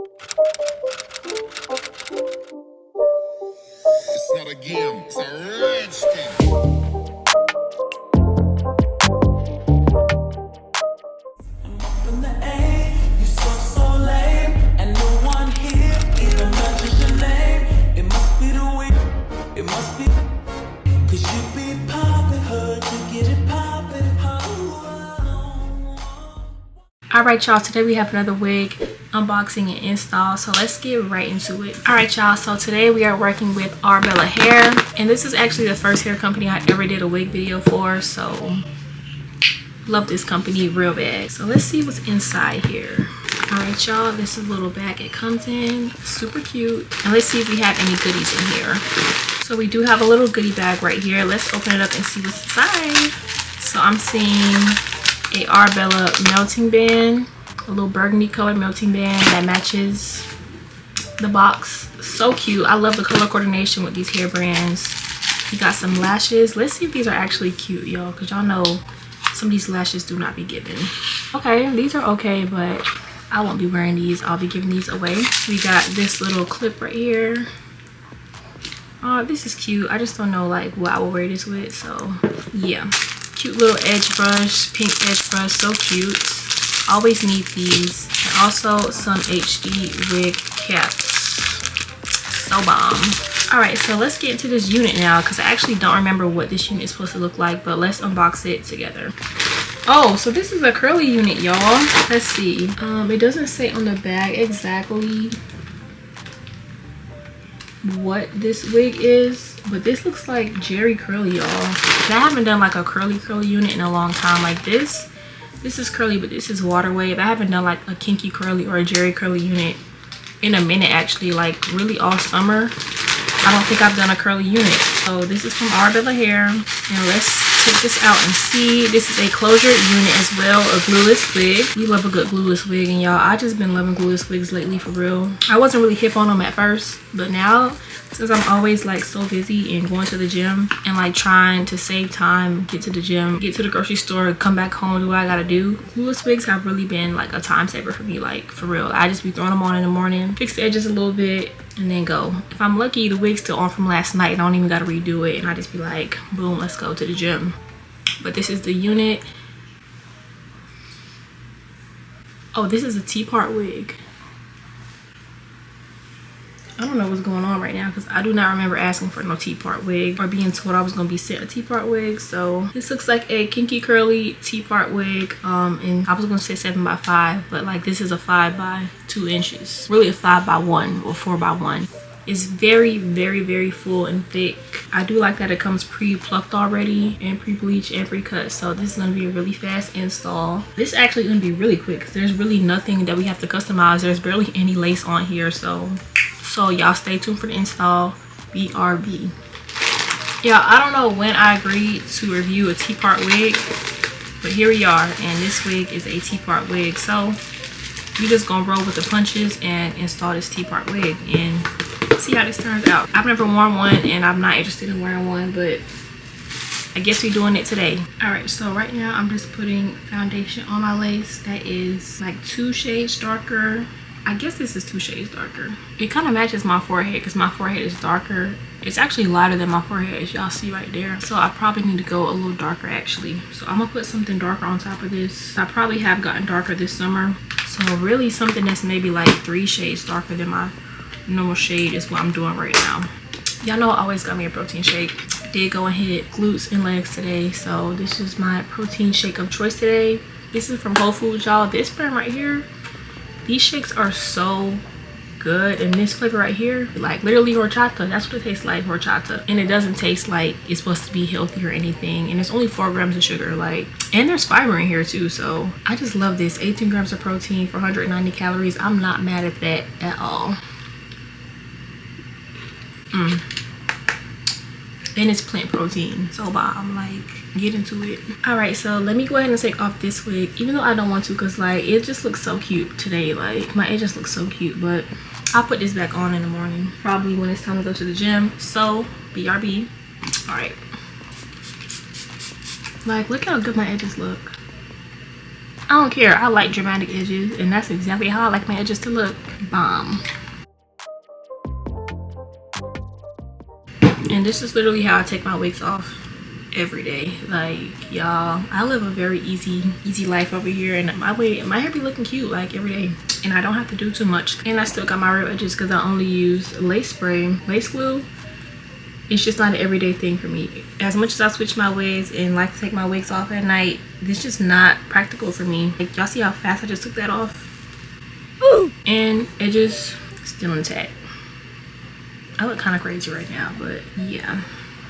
It's not a game, it's a rich thing. In the air, you so lame, and no one here even mentions your name. It must be the way, it must be, 'cause you be poppin', heard you get it poppin'. Alright y'all, today we have another wig unboxing and install, so let's get right into it. Alright y'all, so today we are working with Arabella Hair, and this is actually the first hair company I ever did a wig video for, so love this company real bad. So let's see what's inside here. Alright y'all, this is a little bag it comes in, super cute, and let's see if we have any goodies in here. So we do have a little goodie bag right here. Let's open it up and see what's inside. So I'm seeing a Arabella melting band, a little burgundy color melting band that matches the box. So cute. I love the color coordination with these hair brands. You got some lashes. Let's see if these are actually cute, y'all, because y'all know some of these lashes do not be given. Okay, these are okay, but I won't be wearing these. I'll be giving these away. We got this little clip right here. Oh, this is cute. I just don't know like what I will wear this with, so yeah. Cute little edge brush, pink edge brush, so cute. Always need these. And also some HD wig caps. So bomb. Alright, so let's get into this unit now, because I actually don't remember what this unit is supposed to look like, but let's unbox it together. Oh, so this is a curly unit, y'all. Let's see. It doesn't say on the bag exactly what this wig is, but this looks like Jerry curly, y'all. I haven't done like a curly unit in a long time. Like this is curly, but this is water wave. I haven't done like a kinky curly or a Jerry curly unit in a minute, actually, like really all summer. I don't think I've done a curly unit. So this is from Arabella Hair, and let's check this out and see. This is a closure unit as well, a glueless wig. We love a good glueless wig, and y'all, I just been loving glueless wigs lately, for real. I wasn't really hip on them at first, but now, since I'm always like so busy and going to the gym and like trying to save time, get to the gym, get to the grocery store, come back home, do what I gotta do, glueless wigs have really been like a time saver for me, like for real. I just be throwing them on in the morning, fix the edges a little bit, and then go. If I'm lucky, the wig's still on from last night and I don't even gotta redo it, and I just be like, boom, let's go to the gym. But this is the unit. Oh, this is a T-part wig. I don't know what's going on right now, because I do not remember asking for no T-part wig or being told I was going to be sent a T-part wig. So this looks like a kinky curly T-part wig, and I was going to say 7x5, but like this is a 5 by 2 inches, really a 5 by 1 or 4 by 1. It's very, very, very full and thick. I do like that it comes pre-plucked already and pre-bleached and pre-cut, so this is going to be a really fast install. This is actually going to be really quick because there's really nothing that we have to customize. There's barely any lace on here, so y'all stay tuned for the install. BRB. Yeah, I don't know when I agreed to review a T-part wig, but here we are, and this wig is a T-part wig, so we just gonna roll with the punches and install this T-part wig and see how this turns out. I've never worn one and I'm not interested in wearing one, but I guess we're doing it today. Alright, so right now I'm just putting foundation on my lace that is like 2 shades darker. I guess this is 2 shades darker. It kind of matches my forehead because my forehead is darker. It's actually lighter than my forehead, as y'all see right there. So I probably need to go a little darker actually. So I'm gonna put something darker on top of this. I probably have gotten darker this summer. So really something that's maybe like 3 shades darker than my normal shade is what I'm doing right now. Y'all know I always got me a protein shake. I did go and hit glutes and legs today. So this is my protein shake of choice today. This is from Whole Foods, y'all. This brand right here, these shakes are so good, and this flavor right here, like literally horchata, that's what it tastes like, horchata. And it doesn't taste like it's supposed to be healthy or anything, and it's only 4 grams of sugar, like, and there's fiber in here too. So I just love this. 18 grams of protein for 190 calories. I'm not mad at that at all. And it's plant protein, so bomb, like, get into it. All right, so let me go ahead and take off this wig, even though I don't want to, because like it just looks so cute today. Like my edges look so cute, but I'll put this back on in the morning, probably when it's time to go to the gym. So BRB. All right, like look how good my edges look. I don't care. I like dramatic edges, and that's exactly how I like my edges to look. Bomb. And this is literally how I take my wigs off every day. Like, y'all, I live a very easy life over here, and my hair be looking cute like every day, and I don't have to do too much. And I still got my real edges because I only use lace spray, lace glue. It's just not an everyday thing for me. As much as I switch my wigs and like to take my wigs off at night, this is just not practical for me. Like, y'all see how fast I just took that off? Ooh. And edges still intact. I look kind of crazy right now, but yeah.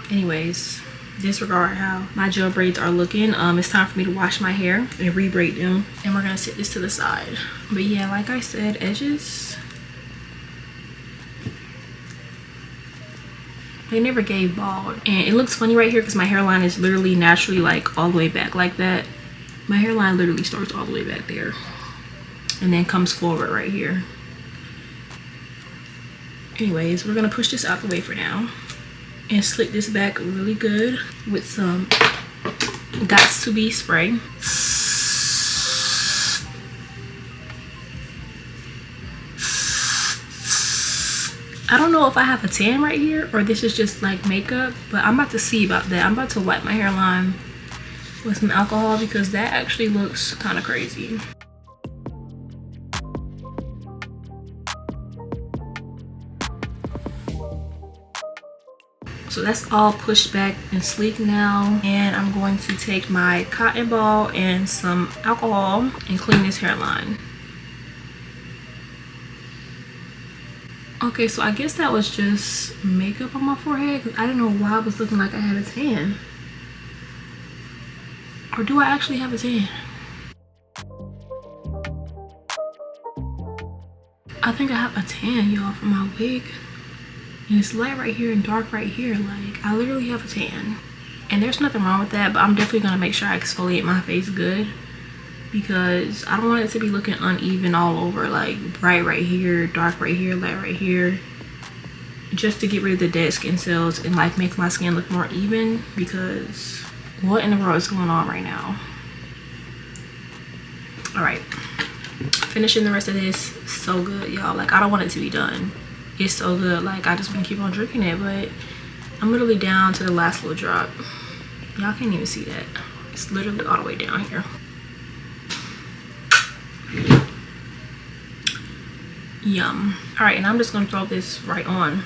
Anyways, disregard how my gel braids are looking. It's time for me to wash my hair and re-braid them, and we're gonna set this to the side. But yeah, like I said, edges, they never gave bald. And it looks funny right here because my hairline is literally naturally like all the way back like that. My hairline literally starts all the way back there and then comes forward right here. Anyways, we're gonna push this out the way for now and slick this back really good with some Gots to Be spray. I don't know if I have a tan right here or this is just like makeup, but I'm about to see about that. I'm about to wipe my hairline with some alcohol because that actually looks kind of crazy. So that's all pushed back and sleek now, and I'm going to take my cotton ball and some alcohol and clean this hairline. Okay, so I guess that was just makeup on my forehead because I didn't know why I was looking like I had a tan. Or do I actually have a tan? I think I have a tan, y'all, from my wig. And it's light right here and dark right here. Like, I literally have a tan. And there's nothing wrong with that, but I'm definitely gonna make sure I exfoliate my face good because I don't want it to be looking uneven all over, like bright right here, dark right here, light right here, just to get rid of the dead skin cells and like make my skin look more even, because what in the world is going on right now? All right, finishing the rest of this. So good, y'all. Like, I don't want it to be done. It's so good. Like, I just want to keep on drinking it, but I'm literally down to the last little drop. Y'all can't even see that. It's literally all the way down here. Yum. All right, and I'm just gonna throw this right on.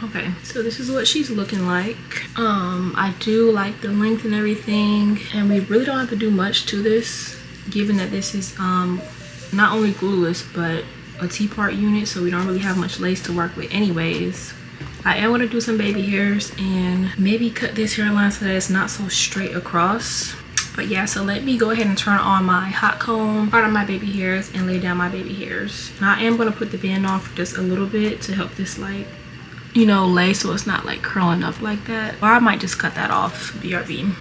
Okay, so this is what she's looking like. I do like the length and everything, and we really don't have to do much to this, given that this is not only glueless but a T-part unit, so we don't really have much lace to work with anyways. I am going to do some baby hairs and maybe cut this hairline so that it's not so straight across. But yeah, so let me go ahead and turn on my hot comb, part of my baby hairs, and lay down my baby hairs. And I am going to put the band on for just a little bit to help this, like, you know, lay so it's not like curling up like that. Or I might just cut that off, BRB.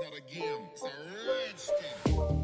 not a game, it's a rich thing.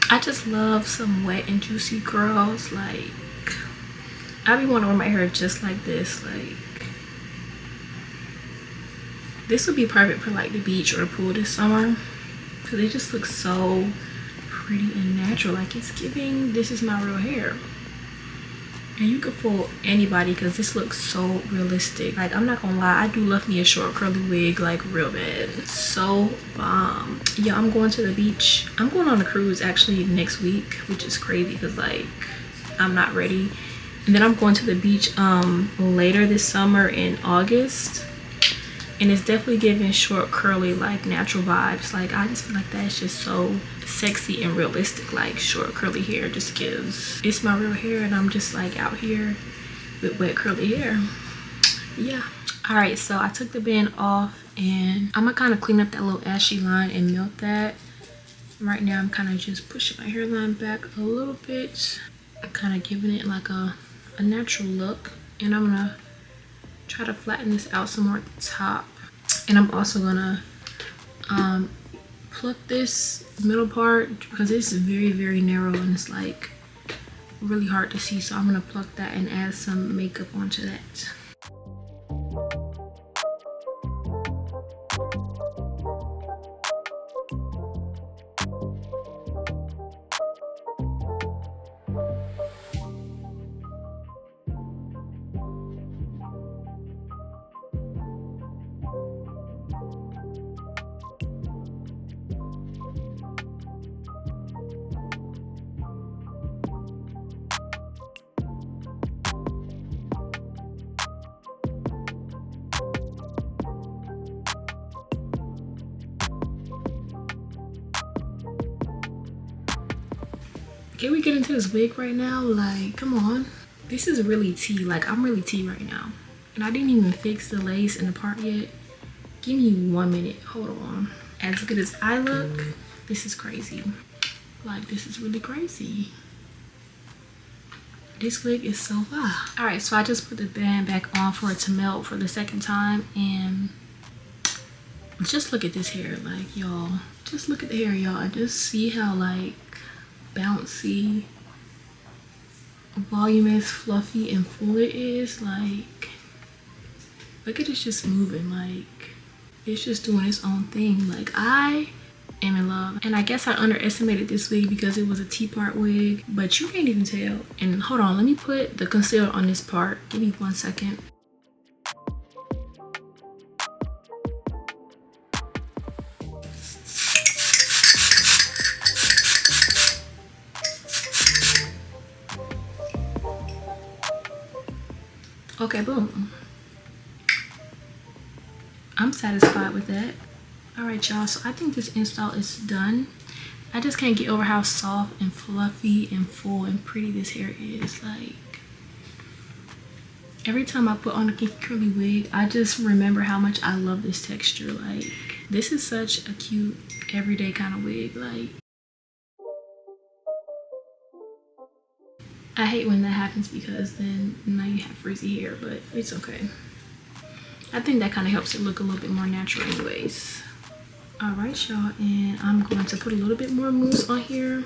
I just love some wet and juicy curls. Like, I be wanting to wear my hair just like this. Like, this would be perfect for like the beach or the pool this summer, because it just looks so pretty and natural. Like, it's giving this is my real hair. And you can fool anybody because this looks so realistic. Like, I'm not gonna lie, I do love me a short curly wig like real bad. So yeah, I'm going to the beach. I'm going on a cruise actually next week, which is crazy because like I'm not ready. And then I'm going to the beach later this summer in August, and it's definitely giving short curly like natural vibes. Like, I just feel like that's just so sexy and realistic. Like, short curly hair just gives, it's my real hair, and I'm just like out here with wet curly hair. Yeah. All right, so I took the band off, and I'm gonna kind of clean up that little ashy line and melt that. Right now I'm kind of just pushing my hairline back a little bit, kind of giving it like a natural look. And I'm gonna try to flatten this out some more at the top. And I'm also gonna pluck this middle part because it's very, very narrow and it's like really hard to see. So I'm gonna pluck that and add some makeup onto that. Can we get into this wig right now? Like, come on. This is really tea. Like, I'm really tea right now. And I didn't even fix the lace in the part yet. Give me 1 minute. Hold on. As good as I look, this is crazy. Like, this is really crazy. This wig is so fire. Alright, so I just put the band back on for it to melt for the second time. And just look at this hair. Like, y'all. Just look at the hair, y'all. And just see how, like, bouncy, voluminous, fluffy, and full it is. Like, look at it just moving. Like, it's just doing its own thing. Like, I am in love. And I guess I underestimated this wig because it was a T-part wig, but you can't even tell. And hold on, let me put the concealer on this part. Give me 1 second. Okay, boom. I'm satisfied with that. All right, y'all, so I think this install is done. I just can't get over how soft and fluffy and full and pretty this hair is. Like, every time I put on a kinky curly wig, I just remember how much I love this texture. Like, this is such a cute everyday kind of wig. Like, I hate when that happens because then now you have frizzy hair, but it's okay. I think that kind of helps it look a little bit more natural anyways. Alright y'all, and I'm going to put a little bit more mousse on here.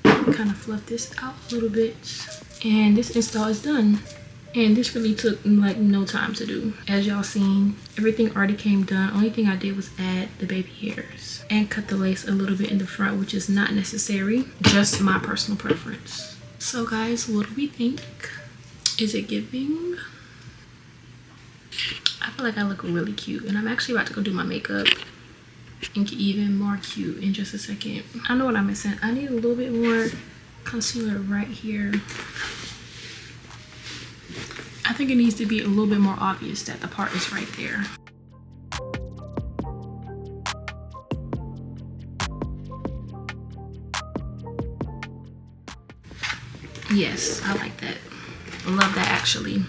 Kind of fluff this out a little bit. And this install is done. And this really took like no time to do. As y'all seen, everything already came done. Only thing I did was add the baby hairs and cut the lace a little bit in the front, which is not necessary, just my personal preference. So guys, what do we think? Is it giving? I feel like I look really cute, and I'm actually about to go do my makeup and get even more cute in just a second. I know what I'm missing. I need a little bit more concealer right here. I think it needs to be a little bit more obvious that the part is right there. Yes, I like that. I love that actually.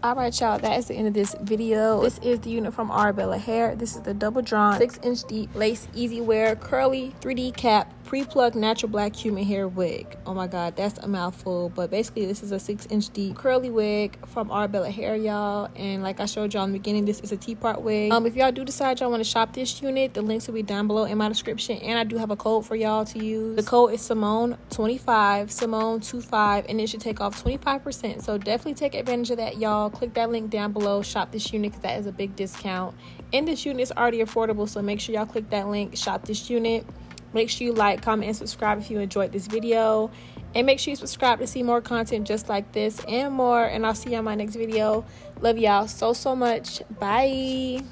Alright y'all, that is the end of this video. This is the unit from Arabella Hair. This is the double drawn 6-inch deep lace easy wear curly 3D cap pre-plucked natural black human hair wig. Oh my god, that's a mouthful, but basically this is a 6-inch deep curly wig from Arabella Hair, y'all. And like I showed y'all in the beginning, this is a T-part wig. If y'all do decide y'all want to shop this unit, the links will be down below in my description, and I do have a code for y'all to use. The code is Simone 25, Simone 25, and it should take off 25%. So definitely take advantage of that, y'all. Click that link down below, shop this unit, because that is a big discount, and this unit is already affordable, so make sure y'all click that link, shop this unit. Make sure you like, comment, and subscribe if you enjoyed this video, and make sure you subscribe to see more content just like this and more, and I'll see you on my next video. Love y'all so much. Bye.